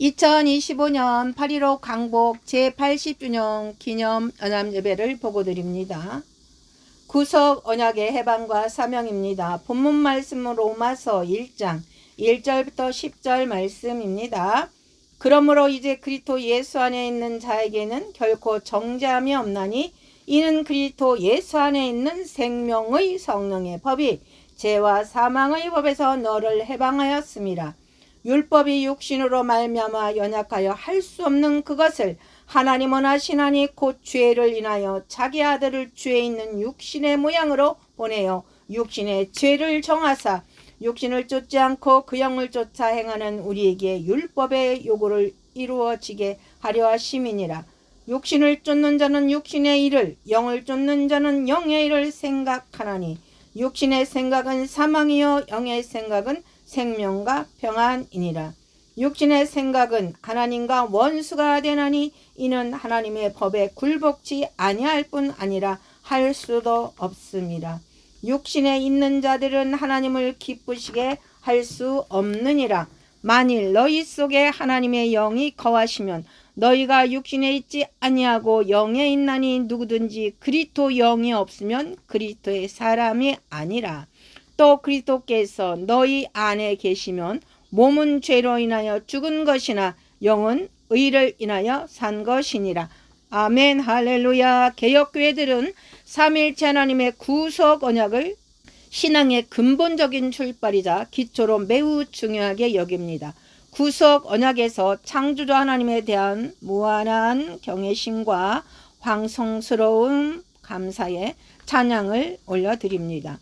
2025년 8.15 강복 제80주년 기념 연합예배를 보고드립니다. 구속 언약의 해방과 사명입니다. 본문 말씀은 로마서 1장 1절부터 10절 말씀입니다. 그러므로 이제 그리스도 예수 안에 있는 자에게는 결코 정죄함이 없나니 이는 그리스도 예수 안에 있는 생명의 성령의 법이 죄와 사망의 법에서 너를 해방하였습니다. 율법이 육신으로 말미암아 연약하여 할 수 없는 그것을 하나님은 하시나니 곧 죄를 인하여 자기 아들을 죄 있는 육신의 모양으로 보내어 육신의 죄를 정하사 육신을 쫓지 않고 그 영을 쫓아 행하는 우리에게 율법의 요구를 이루어지게 하려 하심이니라. 육신을 쫓는 자는 육신의 일을, 영을 쫓는 자는 영의 일을 생각하나니 육신의 생각은 사망이요 영의 생각은 생명과 평안이니라. 육신의 생각은 하나님과 원수가 되나니 이는 하나님의 법에 굴복치 아니할 뿐 아니라 할 수도 없습니다. 육신에 있는 자들은 하나님을 기쁘시게 할 수 없느니라. 만일 너희 속에 하나님의 영이 거하시면 너희가 육신에 있지 아니하고 영에 있나니 누구든지 그리스도 영이 없으면 그리스도의 사람이 아니라. 또 그리스도께서 너희 안에 계시면 몸은 죄로 인하여 죽은 것이나 영은 의를 인하여 산 것이니라. 아멘. 할렐루야. 개혁교회들은 삼일체 하나님의 구속 언약을 신앙의 근본적인 출발이자 기초로 매우 중요하게 여깁니다. 구속 언약에서 창조주 하나님에 대한 무한한 경외심과 황송스러운 감사의 찬양을 올려드립니다.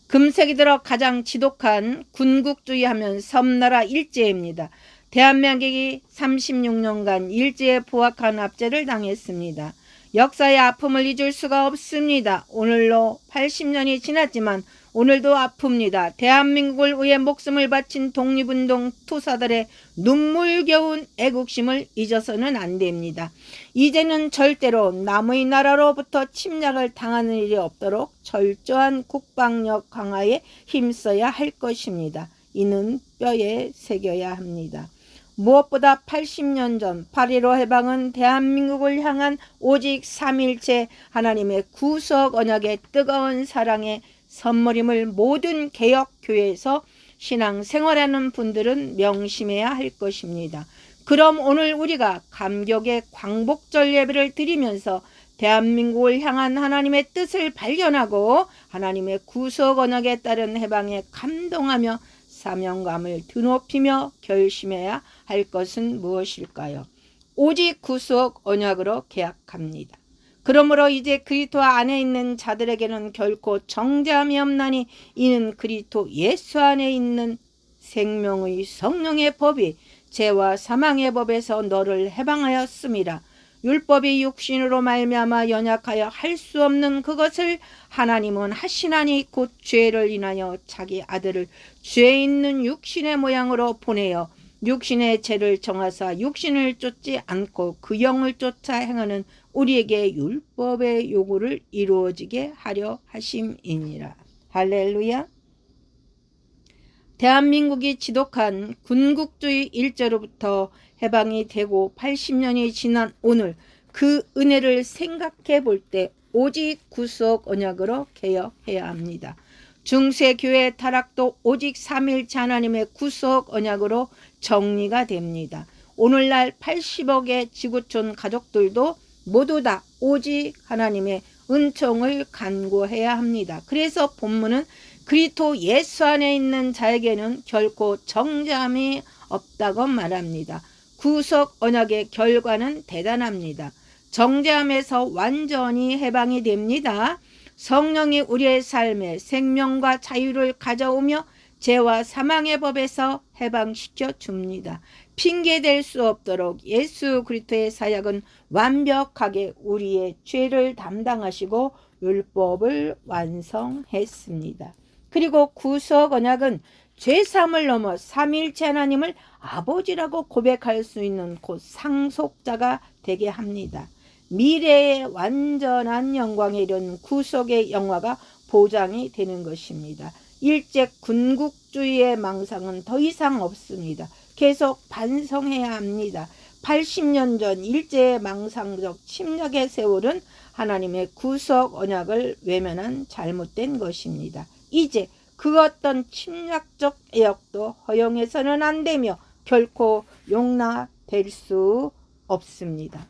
금세기 들어 가장 지독한 군국주의 하면 섬나라 일제입니다. 대한민국이 36년간 일제에 포악한 압제를 당했습니다. 역사의 아픔을 잊을 수가 없습니다. 오늘로 80년이 지났지만 오늘도 아픕니다. 대한민국을 위해 목숨을 바친 독립운동 투사들의 눈물겨운 애국심을 잊어서는 안 됩니다. 이제는 절대로 남의 나라로부터 침략을 당하는 일이 없도록 철저한 국방력 강화에 힘써야 할 것입니다. 이는 뼈에 새겨야 합니다. 무엇보다 80년 전 8.15 해방은 대한민국을 향한 오직 삼일체 하나님의 구속 언약의 뜨거운 사랑의 선물임을 모든 개혁교회에서 신앙생활하는 분들은 명심해야 할 것입니다. 그럼 오늘 우리가 감격의 광복절 예배를 드리면서 대한민국을 향한 하나님의 뜻을 발견하고 하나님의 구속 언약에 따른 해방에 감동하며 사명감을 드높이며 결심해야 할 것은 무엇일까요? 오직 구속 언약으로 계약합니다. 그러므로 이제 그리스도 안에 있는 자들에게는 결코 정죄함이 없나니 이는 그리스도 예수 안에 있는 생명의 성령의 법이 죄와 사망의 법에서 너를 해방하였습니다. 율법이 육신으로 말미암아 연약하여 할 수 없는 그것을 하나님은 하시나니 곧 죄를 인하여 자기 아들을 죄 있는 육신의 모양으로 보내어 육신의 죄를 정하사 육신을 쫓지 않고 그 영을 쫓아 행하는 우리에게 율법의 요구를 이루어지게 하려 하심이니라. 할렐루야. 대한민국이 지독한 군국주의 일제로부터 해방이 되고 80년이 지난 오늘 그 은혜를 생각해 볼 때 오직 구속 언약으로 개혁해야 합니다. 중세교회 타락도 오직 삼일체 하나님의 구속 언약으로 정리가 됩니다. 오늘날 80억의 지구촌 가족들도 모두 다 오직 하나님의 은총을 간구해야 합니다. 그래서 본문은 그리스도 예수 안에 있는 자에게는 결코 정죄함이 없다고 말합니다. 구속 언약의 결과는 대단합니다. 정죄함에서 완전히 해방이 됩니다. 성령이 우리의 삶에 생명과 자유를 가져오며 죄와 사망의 법에서 해방시켜 줍니다. 핑계댈 수 없도록 예수 그리스도의 사역은 완벽하게 우리의 죄를 담당하시고 율법을 완성했습니다. 그리고 구속 언약은 죄사함을 넘어 삼일체 하나님을 아버지라고 고백할 수 있는 곧 상속자가 되게 합니다. 미래의 완전한 영광에 이른 구속의 영화가 보장이 되는 것입니다. 일제 군국주의의 망상은 더 이상 없습니다. 계속 반성해야 합니다. 80년 전 일제망상적 침략의 세월은 하나님의 구속 언약을 외면한 잘못된 것입니다. 이제 그 어떤 침략적 애역도 허용해서는 안 되며 결코 용납될 수 없습니다.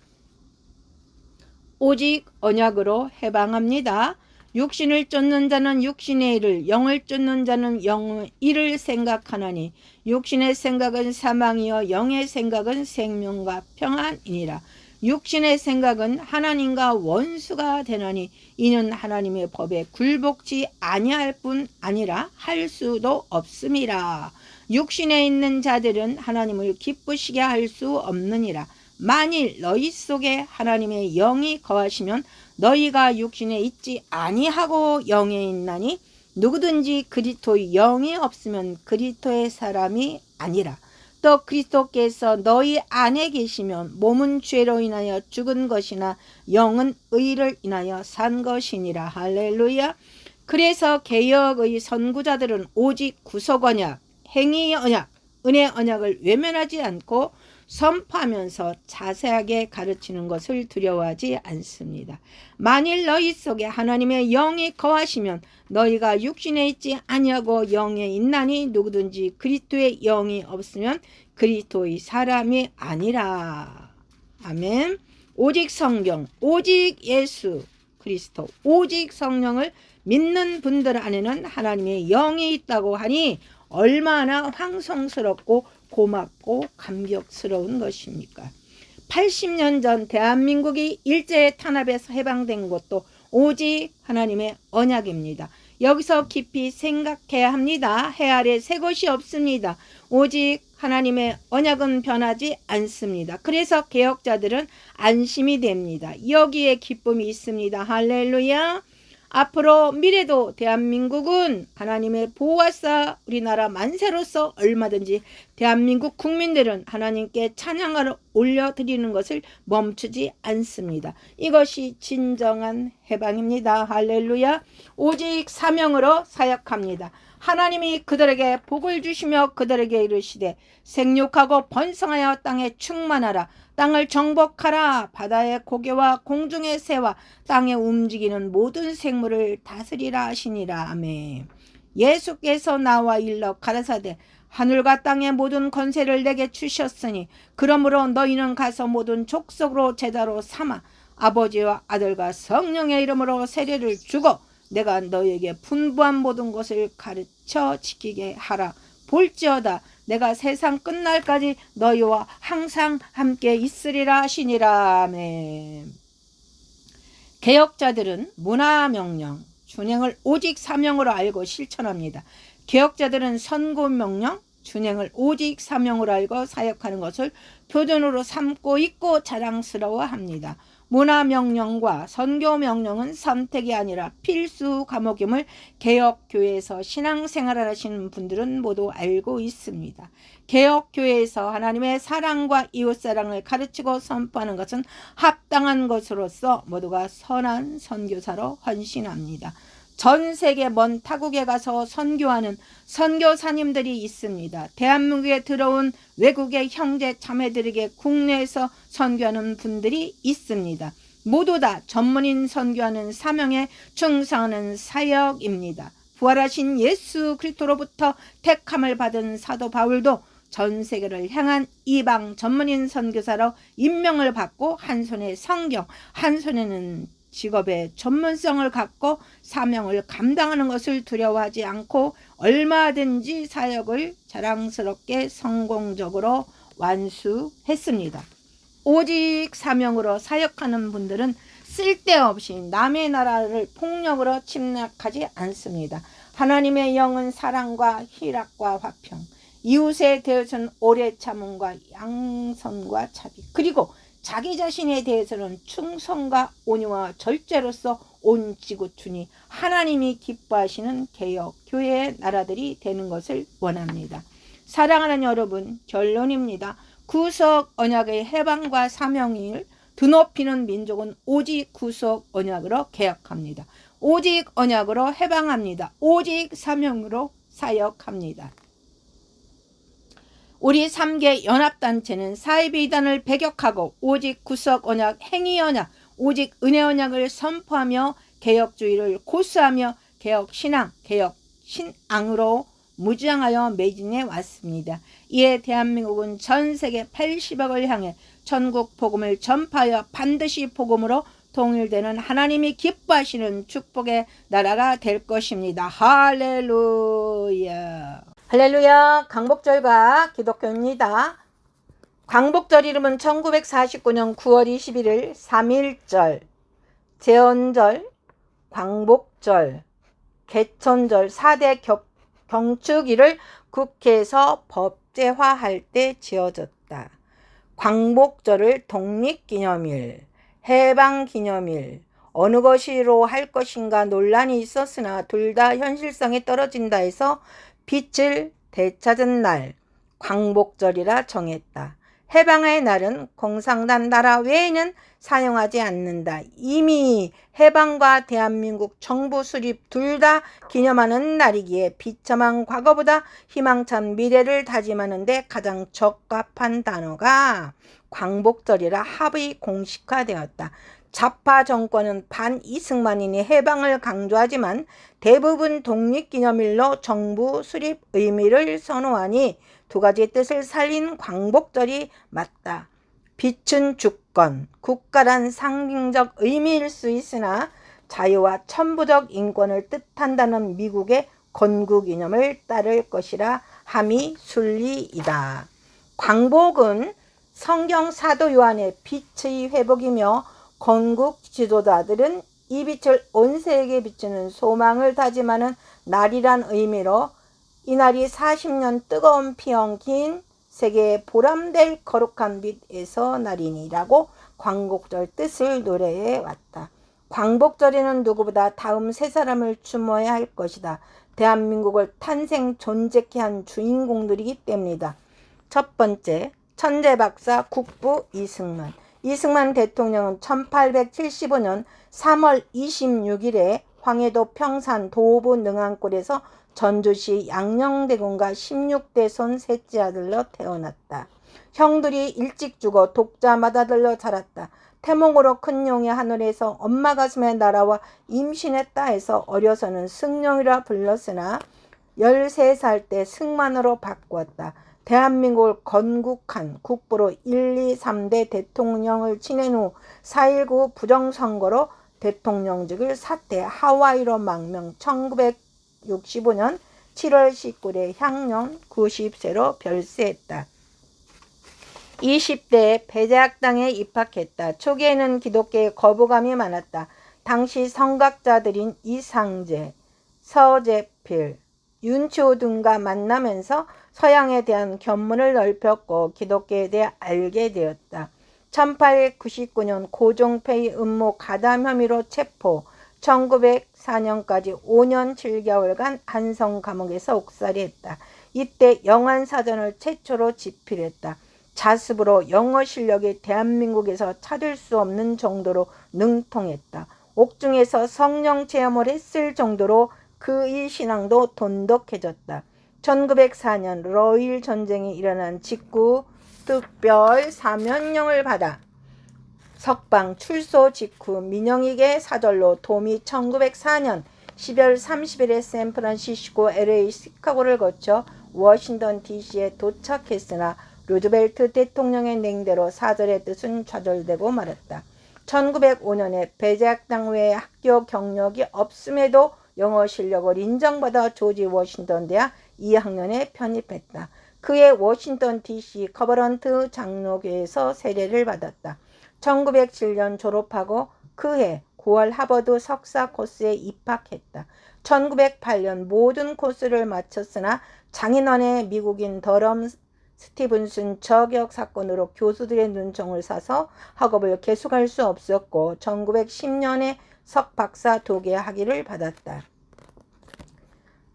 오직 언약으로 해방합니다. 육신을 쫓는 자는 육신의 일을, 영을 쫓는 자는 영의 일을 생각하나니 육신의 생각은 사망이요 영의 생각은 생명과 평안이니라. 육신의 생각은 하나님과 원수가 되나니 이는 하나님의 법에 굴복지 아니할 뿐 아니라 할 수도 없음이라. 육신에 있는 자들은 하나님을 기쁘시게 할 수 없느니라. 만일 너희 속에 하나님의 영이 거하시면 너희가 육신에 있지 아니하고 영에 있나니 누구든지 그리스도의 영이 없으면 그리스도의 사람이 아니라. 또 그리스도께서 너희 안에 계시면 몸은 죄로 인하여 죽은 것이나 영은 의를 인하여 산 것이니라. 할렐루야. 그래서 개혁의 선구자들은 오직 구속 언약, 행위 언약, 은혜 언약을 외면하지 않고 선포하면서 자세하게 가르치는 것을 두려워하지 않습니다. 만일 너희 속에 하나님의 영이 거하시면 너희가 육신에 있지 아니하고 영에 있나니 누구든지 그리스도의 영이 없으면 그리스도의 사람이 아니라. 아멘. 오직 성경, 오직 예수 그리스도, 오직 성령을 믿는 분들 안에는 하나님의 영이 있다고 하니 얼마나 황송스럽고 고맙고 감격스러운 것입니까? 80년 전 대한민국이 일제 탄압에서 해방된 것도 오직 하나님의 언약입니다. 여기서 깊이 생각해야 합니다. 해 아래 새 것이 없습니다. 오직 하나님의 언약은 변하지 않습니다. 그래서 개혁자들은 안심이 됩니다. 여기에 기쁨이 있습니다. 할렐루야. 앞으로 미래도 대한민국은 하나님의 보호하사 우리나라 만세로서 얼마든지 대한민국 국민들은 하나님께 찬양을 올려드리는 것을 멈추지 않습니다. 이것이 진정한 해방입니다. 할렐루야. 오직 사명으로 사역합니다. 하나님이 그들에게 복을 주시며 그들에게 이르시되 생육하고 번성하여 땅에 충만하라. 땅을 정복하라. 바다의 고개와 공중의 새와 땅에 움직이는 모든 생물을 다스리라 하시니라. 아멘. 예수께서 나와 일러 가라사대 하늘과 땅의 모든 권세를 내게 주셨으니 그러므로 너희는 가서 모든 족속으로 제자로 삼아 아버지와 아들과 성령의 이름으로 세례를 주고 내가 너희에게 분부한 모든 것을 가르쳐 지키게 하라. 볼지어다 내가 세상 끝날까지 너희와 항상 함께 있으리라 하시니라. 아멘. 개혁자들은 문화명령, 준행을 오직 사명으로 알고 실천합니다. 개혁자들은 선고명령, 준행을 오직 사명으로 알고 사역하는 것을 표준으로 삼고 있고 자랑스러워합니다. 문화명령과 선교명령은 선택이 아니라 필수 과목임을 개혁교회에서 신앙생활을 하시는 분들은 모두 알고 있습니다. 개혁교회에서 하나님의 사랑과 이웃사랑을 가르치고 선포하는 것은 합당한 것으로서 모두가 선한 선교사로 헌신합니다. 전 세계 먼 타국에 가서 선교하는 선교사님들이 있습니다. 대한민국에 들어온 외국의 형제 자매들에게 국내에서 선교하는 분들이 있습니다. 모두 다 전문인 선교하는 사명에 충성하는 사역입니다. 부활하신 예수 그리스도로부터 택함을 받은 사도 바울도 전 세계를 향한 이방 전문인 선교사로 임명을 받고 한 손에 성경, 한 손에는 직업의 전문성을 갖고 사명을 감당하는 것을 두려워하지 않고 얼마든지 사역을 자랑스럽게 성공적으로 완수했습니다. 오직 사명으로 사역하는 분들은 쓸데없이 남의 나라를 폭력으로 침략하지 않습니다. 하나님의 영은 사랑과 희락과 화평, 이웃에 대해서는 오래 참음과 양선과 자비, 그리고 자기 자신에 대해서는 충성과 온유와 절제로서 온 지구촌이 하나님이 기뻐하시는 개혁 교회의 나라들이 되는 것을 원합니다. 사랑하는 여러분, 결론입니다. 구속 언약의 해방과 사명을 드높이는 민족은 오직 구속 언약으로 개혁합니다. 오직 언약으로 해방합니다. 오직 사명으로 사역합니다. 우리 3개 연합단체는 사이비단을 배격하고 오직 구속 언약, 행위 언약, 오직 은혜 언약을 선포하며 개혁주의를 고수하며 개혁 신앙, 개혁 신앙으로 무장하여 매진해 왔습니다. 이에 대한민국은 전 세계 80억을 향해 전국 복음을 전파하여 반드시 복음으로 통일되는 하나님이 기뻐하시는 축복의 나라가 될 것입니다. 할렐루야. 할렐루야. 광복절과 기독교입니다. 광복절 이름은 1949년 9월 21일 3.1절, 제헌절, 광복절, 개천절 4대 경축일을 국회에서 법제화할 때 지어졌다. 광복절을 독립기념일, 해방기념일, 어느 것으로 할 것인가 논란이 있었으나 둘 다 현실성이 떨어진다 해서 빛을 되찾은 날, 광복절이라 정했다. 해방의 날은 공산당 나라 외에는 사용하지 않는다. 이미 해방과 대한민국 정부 수립 둘 다 기념하는 날이기에 비참한 과거보다 희망찬 미래를 다짐하는 데 가장 적합한 단어가 광복절이라 합의 공식화되었다. 좌파 정권은 반이승만이니 해방을 강조하지만 대부분 독립기념일로 정부 수립 의미를 선호하니 두 가지 뜻을 살린 광복절이 맞다. 빛은 주권, 국가란 상징적 의미일 수 있으나 자유와 천부적 인권을 뜻한다는 미국의 건국이념을 따를 것이라 함이 순리이다. 광복은 성경 사도 요한의 빛의 회복이며 건국 지도자들은 이 빛을 온 세계에 비추는 소망을 다짐하는 날이란 의미로 이날이 40년 뜨거운 피 엉킨 세계의 보람될 거룩한 빛에서 날이니라고 광복절 뜻을 노래해 왔다. 광복절에는 누구보다 다음 세 사람을 추모해야 할 것이다. 대한민국을 탄생 존재케 한 주인공들이기 때문이다. 첫 번째, 천재박사 국부 이승만. 이승만 대통령은 1875년 3월 26일에 황해도 평산 도부 능안골에서 전주시 양녕대군가 16대 손 셋째 아들로 태어났다. 형들이 일찍 죽어 독자마다 들러 자랐다. 태몽으로 큰 용이 하늘에서 엄마 가슴에 날아와 임신했다 해서 어려서는 승룡이라 불렀으나 13살 때 승만으로 바꾸었다. 대한민국을 건국한 국부로 1, 2, 3대 대통령을 지낸 후 4.19 부정선거로 대통령직을 사퇴 하와이로 망명 1965년 7월 19일에 향년 90세로 별세했다. 20대에 배제학당에 입학했다. 초기에는 기독교에 거부감이 많았다. 당시 성각자들인 이상재, 서재필, 윤치호 등과 만나면서 서양에 대한 견문을 넓혔고 기독교에 대해 알게 되었다. 1899년 고종폐의 음모 가담 혐의로 체포, 1904년까지 5년 7개월간 한성 감옥에서 옥살이했다. 이때 영안사전을 최초로 집필했다. 자습으로 영어 실력이 대한민국에서 찾을 수 없는 정도로 능통했다. 옥중에서 성령 체험을 했을 정도로 그의 신앙도 돈독해졌다. 1904년 러일 전쟁이 일어난 직후 특별 사면령을 받아 석방 출소 직후 민영익의 사절로 돔이 1904년 12월 30일에 샌프란시스코, LA, 시카고를 거쳐 워싱턴 DC에 도착했으나 루즈벨트 대통령의 냉대로 사절의 뜻은 좌절되고 말았다. 1905년에 배제학당 외에 학교 경력이 없음에도 영어 실력을 인정받아 조지 워싱턴 대학 2학년에 편입했다. 그해 워싱턴 DC 커버런트 장로교에서 세례를 받았다. 1907년 졸업하고 그해 9월 하버드 석사 코스에 입학했다. 1908년 모든 코스를 마쳤으나 장인어른의 미국인 더럼 스티븐슨 저격 사건으로 교수들의 눈총을 사서 학업을 계속할 수 없었고 1910년에 석박사 도계 학위를 받았다.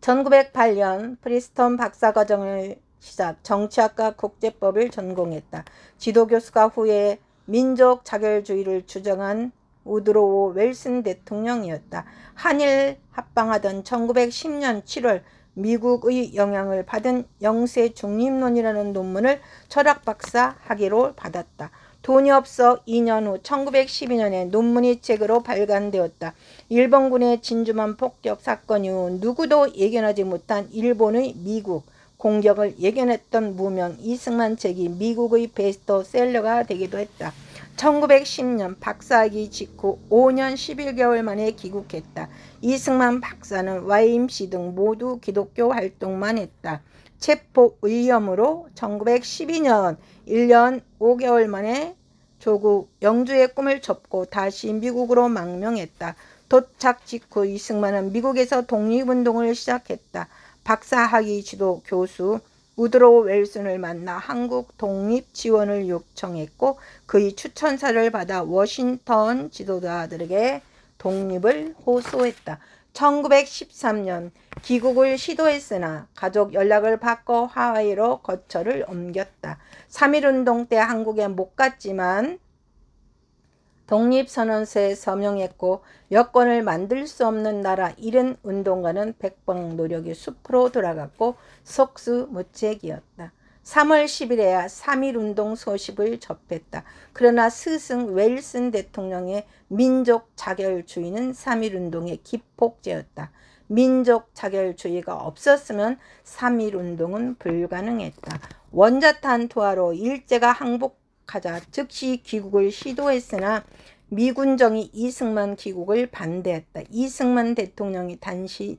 1908년 프리스턴 박사과정을 시작, 정치학과 국제법을 전공했다. 지도교수가 후에 민족 자결주의를 주장한 우드로우 웰슨 대통령이었다. 한일 합방하던 1910년 7월 미국의 영향을 받은 영세 중립론이라는 논문을 철학박사 학위로 받았다. 돈이 없어 2년 후 1912년에 논문이 책으로 발간되었다. 일본군의 진주만 폭격 사건 이후 누구도 예견하지 못한 일본의 미국 공격을 예견했던 무명 이승만 책이 미국의 베스트셀러가 되기도 했다. 1910년 박사학위 직후 5년 11개월 만에 귀국했다. 이승만 박사는 YMC 등 모두 기독교 활동만 했다. 체포 위험으로 1912년 1년 5개월 만에 조국 영주의 꿈을 접고 다시 미국으로 망명했다. 도착 직후 이승만은 미국에서 독립운동을 시작했다. 박사학위 지도 교수 우드로 웰슨을 만나 한국 독립 지원을 요청했고 그의 추천사를 받아 워싱턴 지도자들에게 독립을 호소했다. 1913년 귀국을 시도했으나 가족 연락을 받고 하와이로 거처를 옮겼다. 3.1운동 때 한국에 못 갔지만 독립선언서에 서명했고 여권을 만들 수 없는 나라 잃은 운동가는 백방 노력이 숲으로 돌아갔고 속수무책이었다. 3월 10일에야 3.1운동 소식을 접했다. 그러나 스승 웰슨 대통령의 민족 자결주의는 3.1운동의 기폭제였다. 민족 자결주의가 없었으면 3.1운동은 불가능했다. 원자탄 투하로 일제가 항복하자 즉시 귀국을 시도했으나 미군정이 이승만 귀국을 반대했다. 이승만 대통령이 당시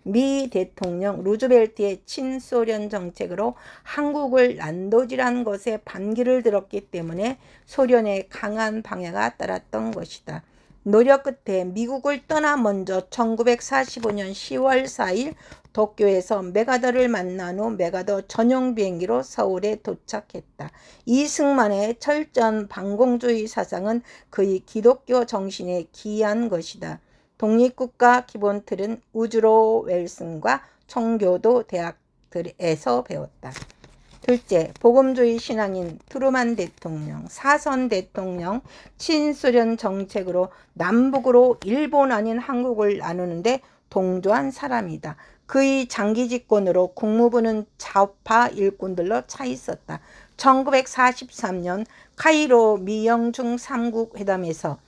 미 대통령 루즈벨트의 친소련 정책으로 한국을 난도질한 것에 반기를 들었기 때문에 소련의 강한 방해가 따랐던 것이다. 노력 끝에 미국을 떠나 먼저 1945년 10월 4일 도쿄에서 메가더를 만난 후 메가더 전용 비행기로 서울에 도착했다. 이승만의 철저한 반공주의 사상은 그의 기독교 정신에 기이한 것이다. 독립국가 기본 틀은 우드로 웰슨과 청교도 대학들에서 배웠다. 둘째, 복음주의 신앙인 트루만 대통령, 사선 대통령, 친소련 정책으로 남북으로 일본 아닌 한국을 나누는데 동조한 사람이다. 그의 장기 집권으로 국무부는 좌파 일꾼들로 차 있었다. 1943년 카이로 미영중 3국 회담에서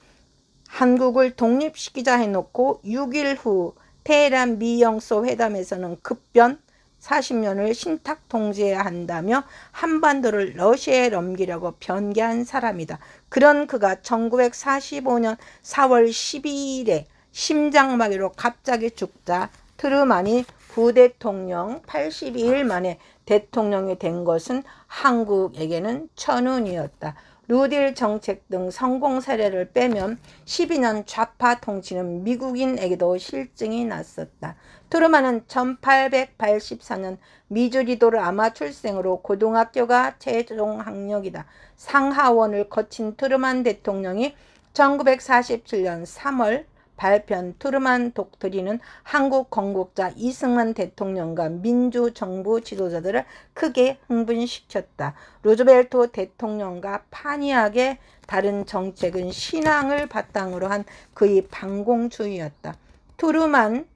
한국을 독립시키자 해놓고 6일 후 테헤란 미영소 회담에서는 급변 40년을 신탁 통제해야 한다며 한반도를 러시아에 넘기려고 변개한 사람이다. 그런 그가 1945년 4월 12일에 심장마비로 갑자기 죽자 트루만이 부대통령 82일 만에 대통령이 된 것은 한국에게는 천운이었다. 루딜 정책 등 성공 사례를 빼면 12년 좌파 통치는 미국인에게도 실증이 났었다. 트루만은 1884년 미주리도를 아마 출생으로 고등학교가 최종 학력이다. 상하원을 거친 트루만 대통령이 1947년 3월 발표한 트루만 독트린은 한국 건국자 이승만 대통령과 민주정부 지도자들을 크게 흥분시켰다. 루즈벨트 대통령과 판이하게 다른 정책은 신앙을 바탕으로 한 그의 반공주의였다. 트루만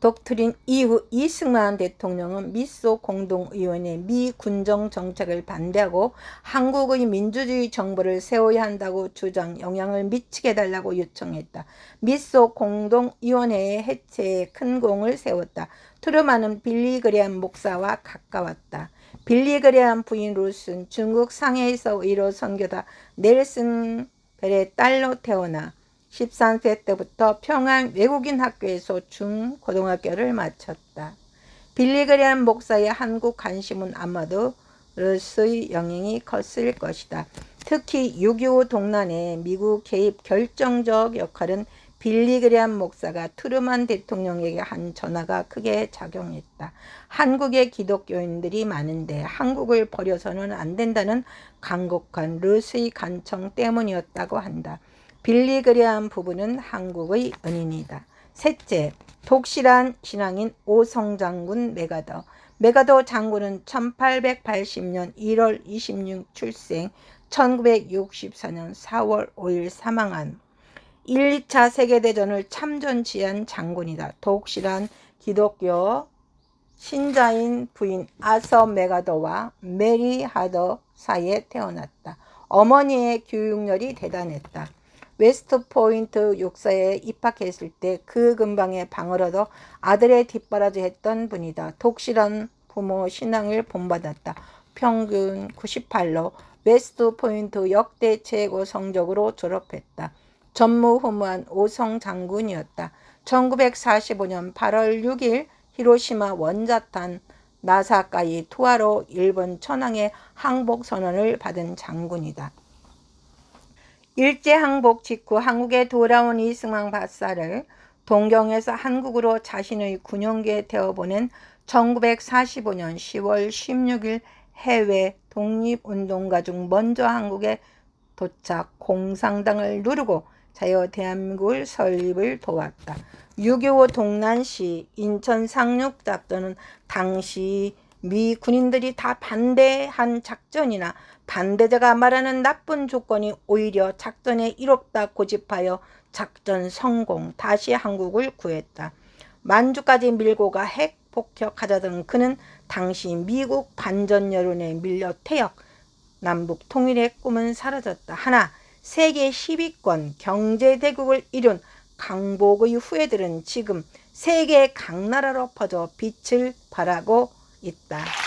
독트린 이후 이승만 대통령은 미소 공동의원의 미 군정 정책을 반대하고 한국의 민주주의 정부를 세워야 한다고 주장 영향을 미치게 해달라고 요청했다. 미소 공동의원회의 해체에 큰 공을 세웠다. 트루만은 빌리 그레함 목사와 가까웠다. 빌리 그레함 부인 루스는 중국 상해에서 의로 선교다 넬슨 벨의 딸로 태어나 13세 때부터 평양 외국인 학교에서 중고등학교를 마쳤다. 빌리 그레함 목사의 한국 관심은 아마도 루스의 영향이 컸을 것이다. 특히 6.25 동란의 미국 개입 결정적 역할은 빌리 그레함 목사가 트루만 대통령에게 한 전화가 크게 작용했다. 한국의 기독교인들이 많은데 한국을 버려서는 안 된다는 간곡한 루스의 간청 때문이었다고 한다. 빌리 그레함 부부는 한국의 은인이다. 셋째, 독실한 신앙인 오성장군 메가더. 메가더 장군은 1880년 1월 26일 출생, 1964년 4월 5일 사망한 1, 2차 세계대전을 참전지한 장군이다. 독실한 기독교 신자인 부인 아서 메가더와 메리 하더 사이에 태어났다. 어머니의 교육열이 대단했다. 웨스트포인트 육사에 입학했을 때 그 근방에 방을 얻어 아들의 뒷바라지 했던 분이다. 독실한 부모 신앙을 본받았다. 평균 98로 웨스트포인트 역대 최고 성적으로 졸업했다. 전무후무한 오성 장군이었다. 1945년 8월 6일 히로시마 원자탄 나사카이 투하로 일본 천황의 항복 선언을 받은 장군이다. 일제항복 직후 한국에 돌아온 이승만 박사를 동경에서 한국으로 자신의 군용기에 태워보낸 1945년 10월 16일 해외 독립운동가 중 먼저 한국에 도착 공산당을 누르고 자유 대한민국을 설립을 도왔다. 6.25 동란시 인천 상륙작전은 당시 미 군인들이 다 반대한 작전이나 반대자가 말하는 나쁜 조건이 오히려 작전에 이롭다 고집하여 작전 성공, 다시 한국을 구했다. 만주까지 밀고 가 핵 폭격하자던 그는 당시 미국 반전 여론에 밀려 퇴역, 남북 통일의 꿈은 사라졌다. 하나 세계 10위권 경제대국을 이룬 강복의 후예들은 지금 세계 각 나라로 퍼져 빛을 발하고 있다.